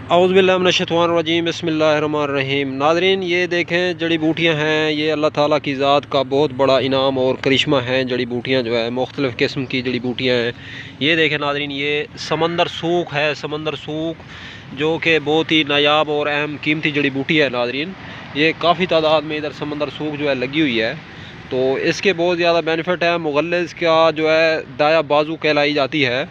औज़ुबिल्लाहिमिनश्शैतानिर्रजीम बिस्मिल्लाहिर्रहमानिर्रहीम। नाज़रीन, ये देखें जड़ी बूटियाँ हैं, ये अल्लाह ताला की ज़ात का बहुत बड़ा इनाम और करिश्मा है। जड़ी बूटियाँ जो है मुख्तलिफ़ किस्म की जड़ी बूटियाँ हैं। ये देखें नाज़रीन, ये समंदर सूख है। समंदर सूख जो कि बहुत ही नायाब और अहम कीमती जड़ी बूटी है। नाज़रीन, ये काफ़ी तादाद में इधर समंदर सूख जो है लगी हुई है। तो इसके बहुत ज़्यादा बेनिफिट है। मुगल्लिज़ का जो है दाया बाजू कहलाई जाती है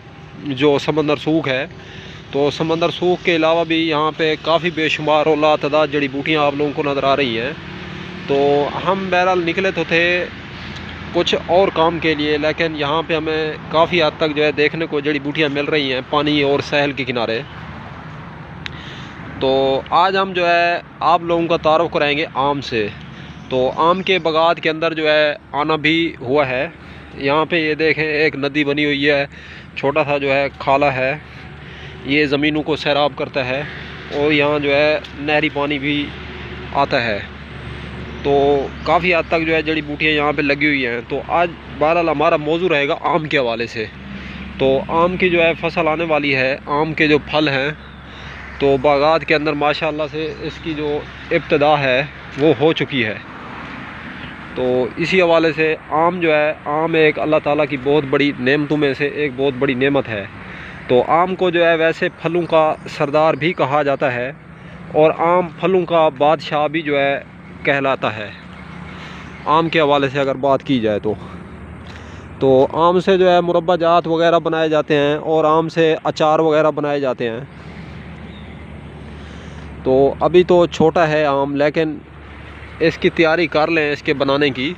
जो समंदर सूख है। तो समंदर सूख के अलावा भी यहाँ पे काफ़ी बेशुमार और लातदाद जड़ी बूटियाँ आप लोगों को नज़र आ रही हैं। तो हम बहरहाल निकले तो थे कुछ और काम के लिए, लेकिन यहाँ पे हमें काफ़ी हद तक जो है देखने को जड़ी बूटियाँ मिल रही हैं पानी और सहल के किनारे। तो आज हम जो है आप लोगों का तारुफ कराएंगे आम से। तो आम के बागात के अंदर जो है आना भी हुआ है। यहाँ पे ये देखें एक नदी बनी हुई है, छोटा सा जो है खाला है, ये ज़मीनों को सैराब करता है और यहाँ जो है नहरी पानी भी आता है। तो काफ़ी हद तक जो है जड़ी बूटियाँ यहाँ पे लगी हुई हैं। तो आज बहरहाल हमारा मौजू रहेगा आम के हवाले से। तो आम की जो है फसल आने वाली है, आम के जो फल हैं तो बागात के अंदर माशाल्लाह से इसकी जो इब्तिदा है वो हो चुकी है। तो इसी हवाले से आम जो है, आम एक अल्लाह ताला की बहुत बड़ी नेमतों में से एक बहुत बड़ी नेमत है। तो आम को जो है वैसे फलों का सरदार भी कहा जाता है और आम फलों का बादशाह भी जो है कहलाता है। आम के हवाले से अगर बात की जाए तो आम से जो है मुरब्बा जात वगैरह बनाए जाते हैं और आम से अचार वगैरह बनाए जाते हैं। तो अभी तो छोटा है आम, लेकिन इसकी तैयारी कर लें इसके बनाने की।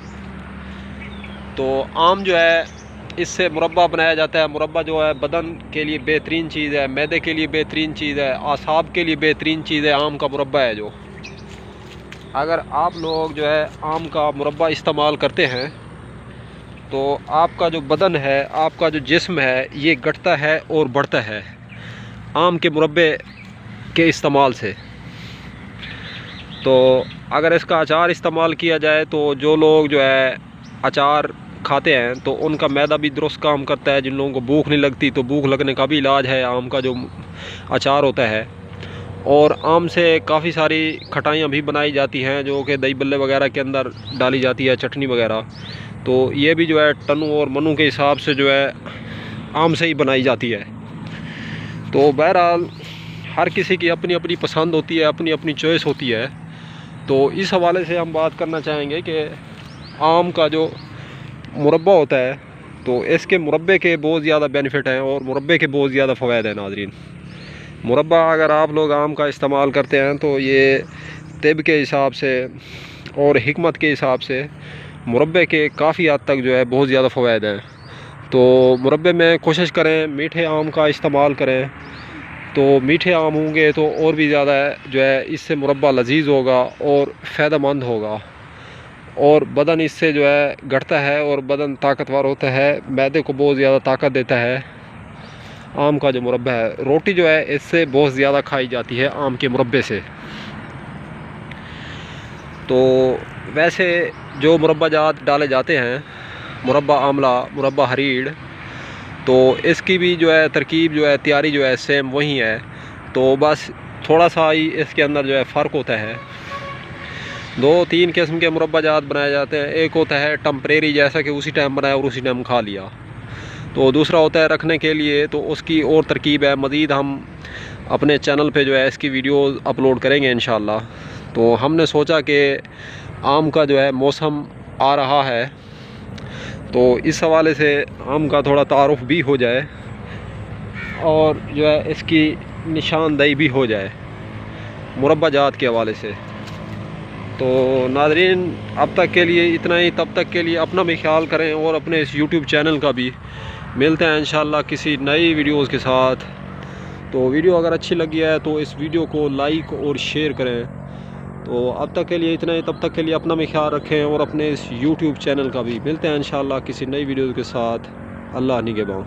तो आम जो है इससे मुरब्बा बनाया जाता है। मुरब्बा जो है बदन के लिए बेहतरीन चीज़ है, मैदे के लिए बेहतरीन चीज़ है, आसाब के लिए बेहतरीन चीज़ है। आम का मुरब्बा है जो, अगर आप लोग जो है आम का मुरब्बा इस्तेमाल करते हैं तो आपका जो बदन है, आपका जो जिस्म है, ये घटता है और बढ़ता है आम के मुरब्बे के इस्तेमाल से। तो अगर इसका अचार इस्तेमाल किया जाए तो जो लोग जो है अचार खाते हैं तो उनका मैदा भी दुरुस्त काम करता है। जिन लोगों को भूख नहीं लगती तो भूख लगने का भी इलाज है आम का जो अचार होता है। और आम से काफ़ी सारी खटाइयाँ भी बनाई जाती हैं जो कि दही बल्ले वगैरह के अंदर डाली जाती है, चटनी वगैरह। तो ये भी जो है टनू और मनू के हिसाब से जो है आम से ही बनाई जाती है। तो बहरहाल हर किसी की अपनी अपनी पसंद होती है, अपनी अपनी चॉइस होती है। तो इस हवाले से हम बात करना चाहेंगे कि आम का जो मुरब्बा होता है तो इसके मुरब्बे के बहुत ज़्यादा बेनिफिट हैं और मुरब्बे के बहुत ज़्यादा फ़वाइद हैं। नाज़रीन, मुरब्बा अगर आप लोग आम का इस्तेमाल करते हैं तो ये तिब के हिसाब से और हिकमत के हिसाब से मुरब्बे के काफ़ी हद तक जो है बहुत ज़्यादा फ़वाइद हैं। तो मुरब्बे में कोशिश करें मीठे आम का इस्तेमाल करें। तो मीठे आम होंगे तो और भी ज़्यादा जो है इससे मुरब्बा लजीज़ होगा और फ़ायदेमंद होगा और बदन इससे जो है घटता है और बदन ताकतवर होता है, मैदे को बहुत ज़्यादा ताकत देता है। आम का जो मुरब्बा है, रोटी जो है इससे बहुत ज़्यादा खाई जाती है आम के मुरब्बे से। तो वैसे जो मुरब्बा जात डाले जाते हैं, मुरब्बा आमला, मुरब्बा हरीड़, तो इसकी भी जो है तरकीब जो है तैयारी जो है सेम वही है। तो बस थोड़ा सा ही इसके अंदर जो है फ़र्क होता है। दो तीन किस्म के मुरब्बा जात बनाए जाते हैं। एक होता है टम्परेरी, जैसा कि उसी टाइम बनाया और उसी टाइम खा लिया। तो दूसरा होता है रखने के लिए, तो उसकी और तरकीब है। मज़ीद हम अपने चैनल पे जो है इसकी वीडियो अपलोड करेंगे इंशाल्लाह। तो हमने सोचा कि आम का जो है मौसम आ रहा है तो इस हवाले से आम का थोड़ा तारुफ भी हो जाए और जो है इसकी निशानदेही भी हो जाए मुरब्बा जात के हवाले से। तो नाज़रीन, अब तक के लिए इतना ही। तब तक के लिए अपना भी ख्याल करें और अपने इस YouTube चैनल का भी। मिलते हैं इंशाल्लाह किसी नई वीडियोज़ के साथ। तो वीडियो अगर अच्छी लगी है तो इस वीडियो को लाइक और शेयर करें। तो अब तक के लिए इतना ही। तब तक के लिए अपना भी ख्याल रखें और अपने इस YouTube चैनल का भी। मिलते हैं इंशाल्लाह किसी नई वीडियो के साथ। अल्लाह निगहबान।